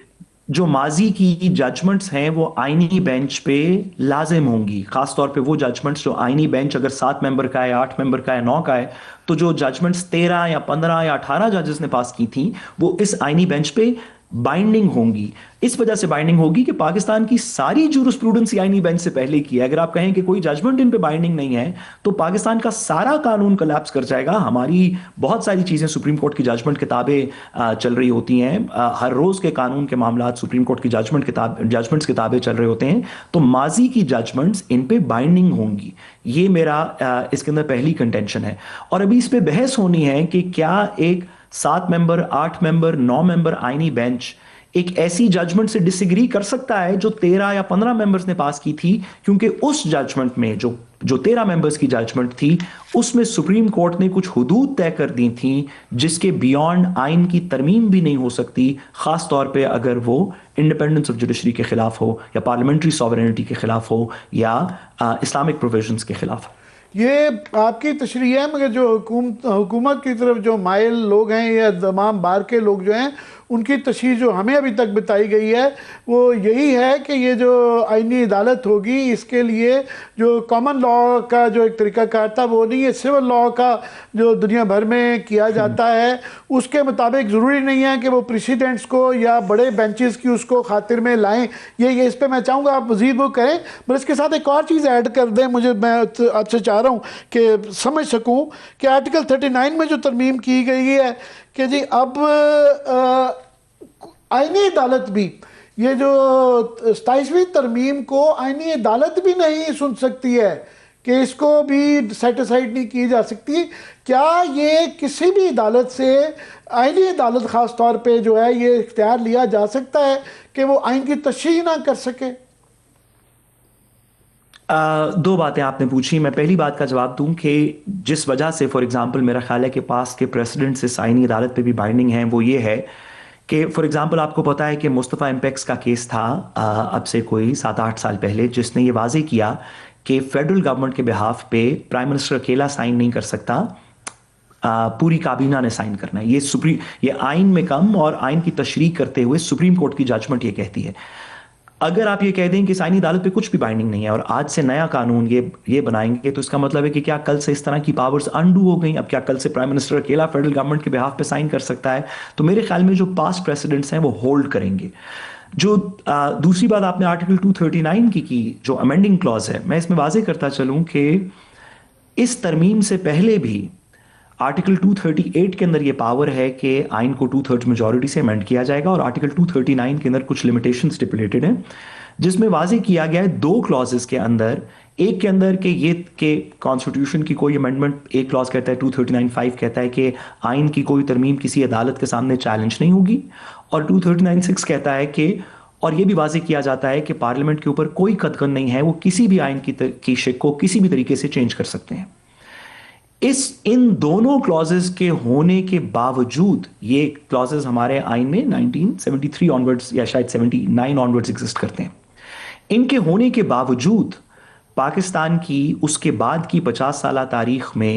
Speaker 3: جو ماضی کی ججمنٹس ہیں وہ آئینی بینچ پہ لازم ہوں گی, خاص طور پہ وہ ججمنٹس جو آئینی بینچ اگر 7 ممبر کا ہے 8 ممبر کا ہے 9 کا ہے تو جو ججمنٹس 13 یا 15 یا 18 ججز نے پاس کی تھیں وہ اس آئینی بینچ پہ بائنڈنگ ہوں گی. اس وجہ سے بائنڈنگ ہوگی کہ پاکستان کی ساری جورسپروڈنس آئینی بینچ سے پہلے کی ہے. اگر آپ کہیں کہ کوئی ججمنٹ ان پہ بائنڈنگ نہیں ہے تو پاکستان کا سارا قانون کولیپس کر جائے گا. ہماری بہت ساری چیزیں سپریم کورٹ کی ججمنٹ کتابیں چل رہی ہوتی ہیں, ہر روز کے قانون کے معاملات سپریم کورٹ کی ججمنٹس کتابیں چل رہے ہوتے ہیں, تو ماضی کی ججمنٹس ان پہ بائنڈنگ ہوں گی. یہ میرا اس کے اندر پہلی کنٹینشن ہے. اور ابھی اس پہ بحث ہونی ہے کہ کیا ایک 7 ممبر 8 ممبر 9 ممبر آئینی بینچ ایک ایسی ججمنٹ سے ڈس ایگری کر سکتا ہے جو 13 یا 15 ممبرز نے پاس کی تھی, کیونکہ اس ججمنٹ میں جو 13 ممبرز کی ججمنٹ تھی اس میں سپریم کورٹ نے کچھ حدود طے کر دی تھیں جس کے بیونڈ آئین کی ترمیم بھی نہیں ہو سکتی, خاص طور پہ اگر وہ انڈیپینڈنس آف جوڈیشری کے خلاف ہو یا پارلیمنٹری سوورینٹی کے خلاف ہو یا اسلامک پروویژنس کے خلاف ہو.
Speaker 2: یہ آپ کی تشریح ہے, مگر جو حکومت کی طرف جو مائل لوگ ہیں یا تمام بار کے لوگ جو ہیں ان کی تشریح جو ہمیں ابھی تک بتائی گئی ہے وہ یہی ہے کہ یہ جو آئینی عدالت ہوگی اس کے لیے جو کامن لاء کا جو ایک طریقہ کار تھا وہ نہیں ہے, سول لاء کا جو دنیا بھر میں کیا جاتا ہے اس کے مطابق ضروری نہیں ہے کہ وہ پریسیڈنٹس کو یا بڑے بینچز کی اس کو خاطر میں لائیں. یہ اس پہ میں چاہوں گا آپ مزید وہ کریں, پر اس کے ساتھ ایک اور چیز ایڈ کر دیں. میں آپ سے چاہ رہا ہوں کہ سمجھ سکوں کہ آرٹیکل 39 میں جو ترمیم کی گئی ہے کہ جی اب آئینی عدالت بھی یہ جو 27ویں ترمیم کو آئینی عدالت بھی نہیں سن سکتی ہے کہ اس کو بھی سیٹیسائیڈ نہیں کی جا سکتی. کیا یہ کسی بھی عدالت سے آئینی عدالت خاص طور پہ جو ہے یہ اختیار لیا جا سکتا ہے کہ وہ آئین کی تشریح نہ کر سکے؟
Speaker 3: دو باتیں آپ نے پوچھی. میں پہلی بات کا جواب دوں کہ جس وجہ سے فار ایگزامپل میرا خیال ہے کہ پاس کے پریسیڈنٹ سے آئینی عدالت پہ بھی بائنڈنگ ہیں وہ یہ ہے کہ فار ایگزامپل آپ کو پتا ہے کہ مصطفیٰ امپیکس کا کیس تھا اب سے کوئی 7-8 سال پہلے, جس نے یہ واضح کیا کہ فیڈرل گورنمنٹ کے بہاف پہ پرائم منسٹر اکیلا سائن نہیں کر سکتا, پوری کابینہ نے سائن کرنا ہے. یہ آئین میں کم اور آئین کی تشریح کرتے ہوئے سپریم کورٹ کی ججمنٹ یہ کہتی ہے. اگر آپ یہ کہہ دیں کہ آئینی عدالت پہ کچھ بھی بائنڈنگ نہیں ہے اور آج سے نیا قانون یہ بنائیں گے تو اس کا مطلب ہے کہ کیا کل سے اس طرح کی پاورز انڈو ہو گئیں؟ اب کیا کل سے پرائم منسٹر اکیلا فیڈرل گورنمنٹ کے بہاف پہ سائن کر سکتا ہے؟ تو میرے خیال میں جو پاسٹ پریسیڈنٹس ہیں وہ ہولڈ کریں گے. جو دوسری بات آپ نے آرٹیکل 239 کی جو امینڈنگ کلوز ہے, میں اس میں واضح کرتا چلوں کہ اس ترمیم سے پہلے بھی آرٹیکل 238 کے اندر یہ پاور ہے کہ آئین کو 2/3 میجورٹی سے امینڈ کیا جائے گا, اور آرٹیکل 239 کے اندر کچھ لمیٹیشن سٹیپولیٹڈ ہیں جس میں واضح کیا گیا ہے 2 کلازز کے اندر. ایک کے اندر کہ یہ کہ کانسٹیٹیوشن کی کوئی امینڈمنٹ, ایک کلاز کہتا ہے 239(5) کہتا ہے کہ آئین کی کوئی ترمیم کسی عدالت کے سامنے چیلنج نہیں ہوگی, اور 239(6) کہتا ہے کہ اور یہ بھی واضح کیا جاتا ہے کہ پارلیمنٹ کے اوپر کوئی قدغن نہیں ہے, وہ کسی بھی آئین کی شق کو کسی بھی طریقے سے چینج کر سکتے ہیں. ان دونوں کلازز کے ہونے کے باوجود یہ کلازز ہمارے آئین میں 1973 آنورڈز یا شاید 79 آنورڈز ایگزسٹ کرتے ہیں. ان کے ہونے کے باوجود پاکستان کی اس کے بعد کی 50 سالہ تاریخ میں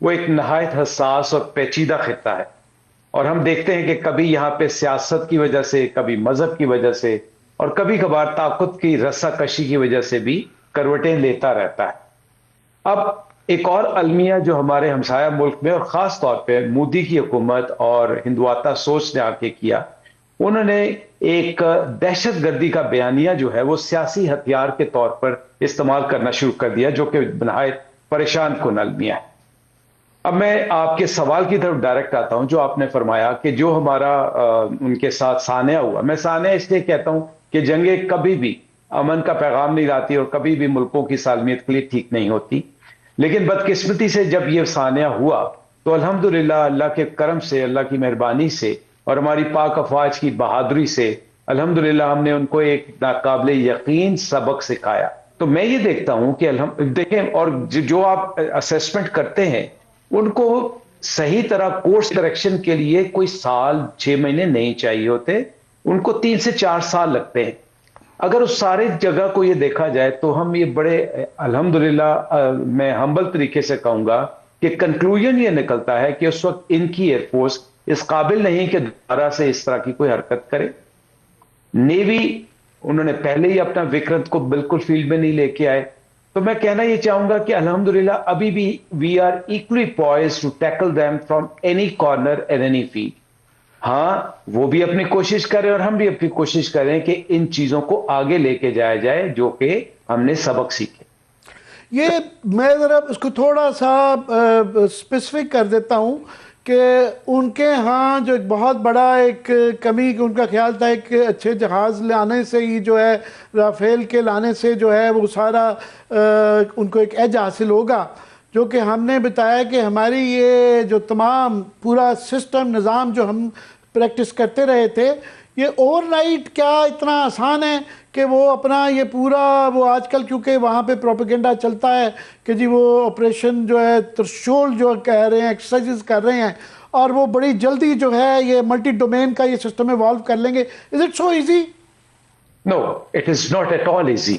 Speaker 4: وہ ایک نہایت حساس اور پیچیدہ خطہ ہے، اور ہم دیکھتے ہیں کہ کبھی یہاں پہ سیاست کی وجہ سے، کبھی مذہب کی وجہ سے، اور کبھی کبھار طاقت کی رسا کشی کی وجہ سے بھی کروٹیں لیتا رہتا ہے۔ اب ایک اور المیہ جو ہمارے ہمسایہ ملک میں اور خاص طور پہ مودی کی حکومت اور ہندواتہ سوچ نے آ کے کیا، انہوں نے ایک دہشت گردی کا بیانیہ جو ہے وہ سیاسی ہتھیار کے طور پر استعمال کرنا شروع کر دیا، جو کہ نہایت پریشان کن المیہ ہے۔ اب میں آپ کے سوال کی طرف ڈائریکٹ آتا ہوں، جو آپ نے فرمایا کہ جو ہمارا ان کے ساتھ سانحہ ہوا، میں سانحہ اس لیے کہتا ہوں کہ جنگیں کبھی بھی امن کا پیغام نہیں لاتی اور کبھی بھی ملکوں کی سالمیت کے لیے ٹھیک نہیں ہوتی، لیکن بدقسمتی سے جب یہ سانحہ ہوا تو الحمدللہ اللہ کے کرم سے، اللہ کی مہربانی سے اور ہماری پاک افواج کی بہادری سے الحمدللہ ہم نے ان کو ایک ناقابل یقین سبق سکھایا۔ تو میں یہ دیکھتا ہوں کہ دیکھیں، اور جو آپ اسیسمنٹ کرتے ہیں ان کو صحیح طرح کورس کریکشن کے لیے کوئی سال 6 مہینے نہیں چاہیے ہوتے، ان کو 3 سے 4 سال لگتے ہیں۔ اگر اس سارے جگہ کو یہ دیکھا جائے تو ہم یہ بڑے الحمدللہ میں ہمبل طریقے سے کہوں گا کہ کنکلوژن یہ نکلتا ہے کہ اس وقت ان کی ایئر فورس اس قابل نہیں کہ دوبارہ سے اس طرح کی کوئی حرکت کرے۔ نیوی انہوں نے پہلے ہی اپنا وکرانت کو بالکل فیلڈ میں نہیں لے کے آئے، تو میں کہنا یہ چاہوں گا کہ الحمدللہ ابھی بھی we are equally poised to tackle them from any corner and any field. ہاں وہ بھی اپنی کوشش کریں اور ہم بھی اپنی کوشش کریں کہ ان چیزوں کو آگے لے کے جایا جائے جو کہ ہم نے سبق سیکھے۔
Speaker 2: یہ میں ذرا اس کو تھوڑا سا اسپیسیفک کر دیتا ہوں کہ ان کے ہاں جو ایک بہت بڑا ایک کمی، ان کا خیال تھا ایک اچھے جہاز لانے سے ہی جو ہے، رافیل کے لانے سے جو ہے وہ سارا ان کو ایک ایج حاصل ہوگا، جو کہ ہم نے بتایا کہ ہماری یہ جو تمام پورا سسٹم نظام جو ہم پریکٹس کرتے رہے تھے، یہ اوور نائٹ کیا اتنا آسان ہے کہ وہ اپنا یہ پورا وہ آج کل کیونکہ وہاں پہ پروپیگنڈا چلتا ہے کہ جی وہ آپریشن جو ہے ترشول جو کہہ رہے ہیں، ایکسرسائزز کر رہے ہیں، اور وہ بڑی جلدی جو ہے یہ ملٹی ڈومین کا یہ سسٹم ایوالو کر لیں گے۔ Is it so easy?
Speaker 4: No, it is not at all easy.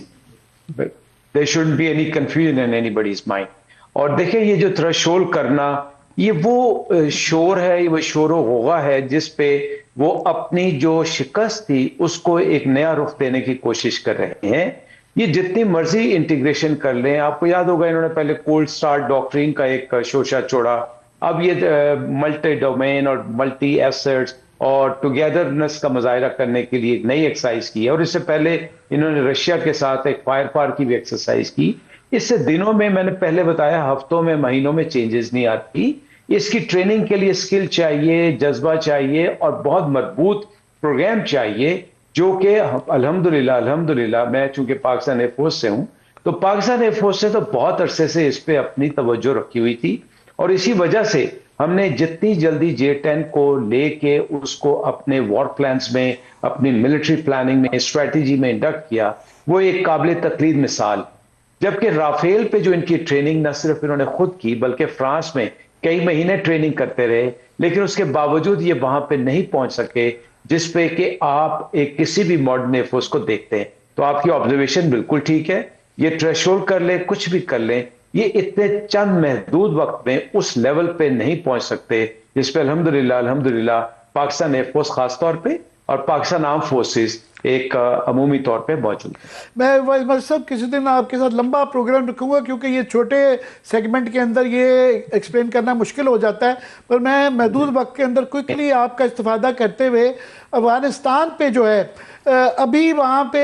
Speaker 4: But there shouldn't be any confusion in anybody's mind. اور دیکھیں یہ جو تھریشولڈ کرنا، یہ وہ شور ہے، یہ وہ شور و غوغا ہے جس پہ وہ اپنی جو شکست تھی اس کو ایک نیا رخ دینے کی کوشش کر رہے ہیں۔ یہ جتنی مرضی انٹیگریشن کر لیں، آپ کو یاد ہوگا انہوں نے پہلے کولڈ سٹارٹ ڈاکٹرین کا ایک شوشہ چھوڑا، اب یہ ملٹی ڈومین اور ملٹی ایسٹس اور ٹوگیدرنس کا مظاہرہ کرنے کے لیے ایک نئی ایکسرسائز کی ہے، اور اس سے پہلے انہوں نے رشیا کے ساتھ ایک فائر پار کی بھی ایکسرسائز کی۔ اس سے دنوں میں نے پہلے بتایا ہفتوں میں مہینوں میں چینجز نہیں آتی۔ اس کی ٹریننگ کے لیے سکل چاہیے، جذبہ چاہیے اور بہت مضبوط پروگرام چاہیے، جو کہ الحمدللہ میں چونکہ پاکستان ایئر فورس سے ہوں تو پاکستان ایئر فورس سے تو بہت عرصے سے اس پہ اپنی توجہ رکھی ہوئی تھی، اور اسی وجہ سے ہم نے جتنی جلدی J-10 کو لے کے اس کو اپنے وار پلانز میں، اپنی ملٹری پلاننگ میں، اسٹریٹجی میں انڈکٹ کیا، وہ ایک قابل تقلید مثال۔ جبکہ رافیل پہ جو ان کی ٹریننگ نہ صرف انہوں نے خود کی بلکہ فرانس میں کئی مہینے ٹریننگ کرتے رہے، لیکن اس کے باوجود یہ وہاں پہ نہیں پہنچ سکے جس پہ کہ آپ ایک کسی بھی ماڈرن ایئر فورس کو دیکھتے ہیں۔ تو آپ کی آبزرویشن بالکل ٹھیک ہے، یہ تھریشولڈ کر لیں، کچھ بھی کر لیں، یہ اتنے چند محدود وقت میں اس لیول پہ نہیں پہنچ سکتے جس پہ الحمدللہ پاکستان ایئر فورس خاص طور پہ اور پاکستان آرم فورسز ایک عمومی طور پہ موجود ہے۔
Speaker 2: میں صاحب کسی دن آپ کے ساتھ لمبا پروگرام رکھوں گا کیونکہ یہ چھوٹے سیگمنٹ کے اندر یہ ایکسپلین کرنا مشکل ہو جاتا ہے، پر میں محدود وقت کے اندر کوئکلی آپ کا استفادہ کرتے ہوئے افغانستان پہ جو ہے ابھی وہاں پہ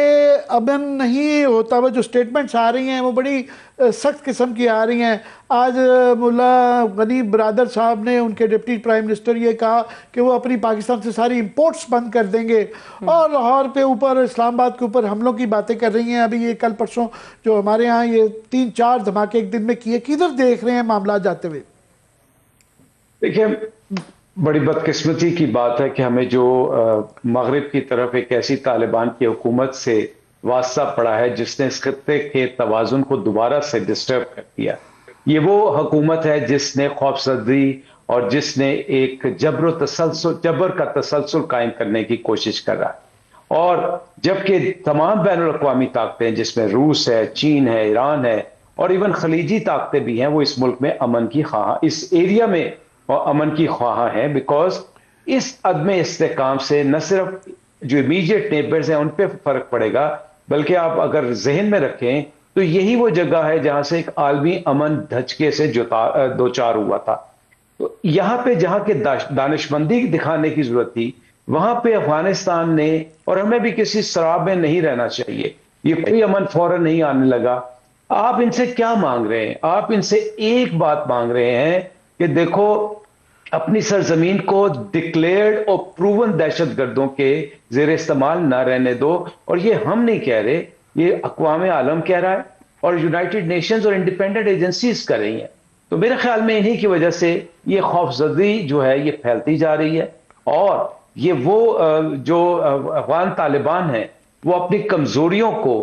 Speaker 2: امن نہیں ہوتا ہوا جو سٹیٹمنٹس آ رہی ہیں وہ بڑی سخت قسم کی آ رہی ہیں۔ آج ملا غنی برادر صاحب نے، ان کے ڈپٹی پرائم منسٹر، یہ کہا کہ وہ اپنی پاکستان سے ساری امپورٹس بند کر دیں گے، اور لاہور پہ اوپر، اسلام آباد کے اوپر حملوں کی باتیں کر رہی ہیں۔ ابھی یہ کل پرسوں جو ہمارے ہاں یہ 3-4 دھماکے ایک دن میں کیے، کدھر دیکھ رہے ہیں معاملات جاتے ہوئے؟
Speaker 4: دیکھیں بڑی بدقسمتی کی بات ہے کہ ہمیں جو مغرب کی طرف ایک ایسی طالبان کی حکومت سے واسطہ پڑا ہے جس نے اس خطے کے توازن کو دوبارہ سے ڈسٹرب کر دیا۔ یہ وہ حکومت ہے جس نے خوفزدگی اور جس نے ایک جبر کا تسلسل قائم کرنے کی کوشش کر رہا ہے، اور جبکہ تمام بین الاقوامی طاقتیں جس میں روس ہے، چین ہے، ایران ہے، اور ایون خلیجی طاقتیں بھی ہیں وہ اس ملک میں امن کی خواہاں، اس ایریا میں امن کی خواہاں ہیں، بیکاز اس عدم استحکام سے نہ صرف جو امیجیٹ نیبرز ہیں ان پہ فرق پڑے گا، بلکہ آپ اگر ذہن میں رکھیں تو یہی وہ جگہ ہے جہاں سے ایک عالمی امن دھچکے سے دوچار ہوا تھا. تو یہاں پہ جہاں کے دانشمندی دکھانے کی ضرورت تھی، وہاں پہ افغانستان نے، اور ہمیں بھی کسی سراب میں نہیں رہنا چاہیے، یہ کوئی امن فوراً نہیں آنے لگا. آپ ان سے کیا مانگ رہے ہیں؟ آپ ان سے ایک بات مانگ رہے ہیں کہ دیکھو اپنی سرزمین کو ڈکلیئرڈ اور پروون دہشت گردوں کے زیر استعمال نہ رہنے دو. اور یہ ہم نہیں کہہ رہے، یہ اقوام عالم کہہ رہا ہے اور یونائٹڈ نیشنز اور انڈیپینڈنٹ ایجنسیز کر رہی ہیں. تو میرے خیال میں انہی کی وجہ سے یہ خوفزدگی جو ہے یہ پھیلتی جا رہی ہے، اور یہ وہ جو افغان طالبان ہیں وہ اپنی کمزوریوں کو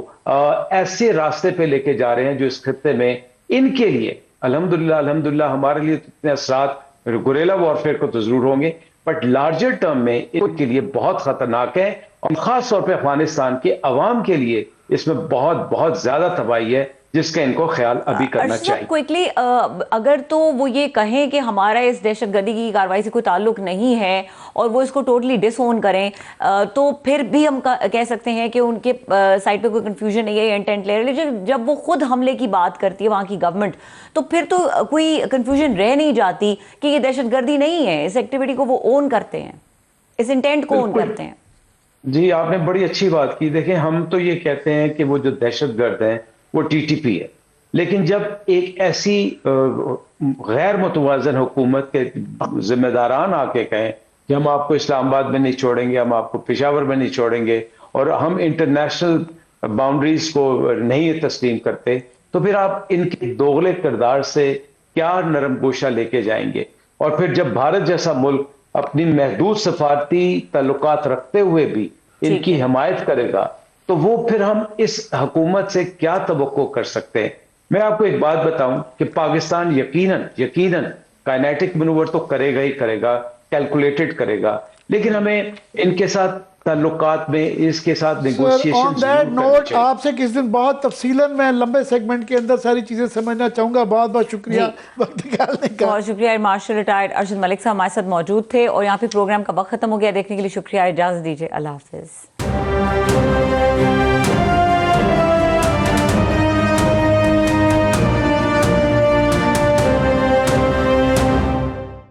Speaker 4: ایسے راستے پہ لے کے جا رہے ہیں جو اس خطے میں ان کے لیے الحمدللہ ہمارے لیے اتنے اثرات گوریلا وارفیئر کو تو ضرور ہوں گے، بٹ لارجر ٹرم میں ان کے لیے بہت خطرناک ہے، اور خاص طور پہ افغانستان کے عوام کے لیے اس میں بہت بہت زیادہ تباہی ہے جس کا ان کو خیال ابھی کرنا چاہیے.
Speaker 1: کوئکلی اگر تو وہ یہ کہیں کہ ہمارا اس دہشت گردی کی کارروائی سے کوئی تعلق نہیں ہے اور وہ اس کو ٹوٹلی ڈس اون کریں، تو پھر بھی ہم کہہ سکتے ہیں کہ ان کے سائڈ پہ کوئی کنفیوژن نہیں ہے، انٹینٹ لے رہے. لیکن جب وہ خود حملے کی بات کرتی ہے وہاں کی گورنمنٹ، تو پھر تو کوئی کنفیوژن رہ نہیں جاتی کہ یہ دہشت گردی نہیں ہے، اس ایکٹیویٹی کو وہ اون کرتے ہیں، اس انٹینٹ کو اون کرتے ہیں.
Speaker 4: جی آپ نے بڑی اچھی بات کی. دیکھیں ہم تو یہ کہتے ہیں کہ وہ جو دہشت گرد ہیں وہ ٹی ٹی پی ہے، لیکن جب ایک ایسی غیر متوازن حکومت کے ذمہ داران آ کے کہیں کہ ہم آپ کو اسلام آباد میں نہیں چھوڑیں گے، ہم آپ کو پشاور میں نہیں چھوڑیں گے، اور ہم انٹرنیشنل باؤنڈریز کو نہیں تسلیم کرتے، تو پھر آپ ان کے دوغلے کردار سے کیا نرم گوشہ لے کے جائیں گے؟ اور پھر جب بھارت جیسا ملک اپنی محدود سفارتی تعلقات رکھتے ہوئے بھی ان کی حمایت کرے گا تو وہ پھر ہم اس حکومت سے کیا توقع کر سکتے ہیں؟ میں آپ کو ایک بات بتاؤں کہ پاکستان یقیناً کائنیٹک مینوور تو کرے گا ہی کرے گا، کیلکولیٹڈ کرے گا، لیکن ہمیں ان کے ساتھ تعلقات میں اس کے ساتھ نیگوشیشن
Speaker 2: آن دیٹ نوٹ آپ سے کس دن بہت تفصیلاً میں لمبے سیگمنٹ کے اندر ساری چیزیں سمجھنا چاہوں گا. بہت بہت شکریہ وقت نکالنے کا.
Speaker 1: بہت شکریہ. مارشل ریٹائرڈ ارشد ملک صاحب ہمارے ساتھ موجود تھے، اور یہاں پہ پروگرام کا وقت ختم ہو گیا. دیکھنے کے لیے شکریہ، اجازت دیجیے، اللہ حافظ.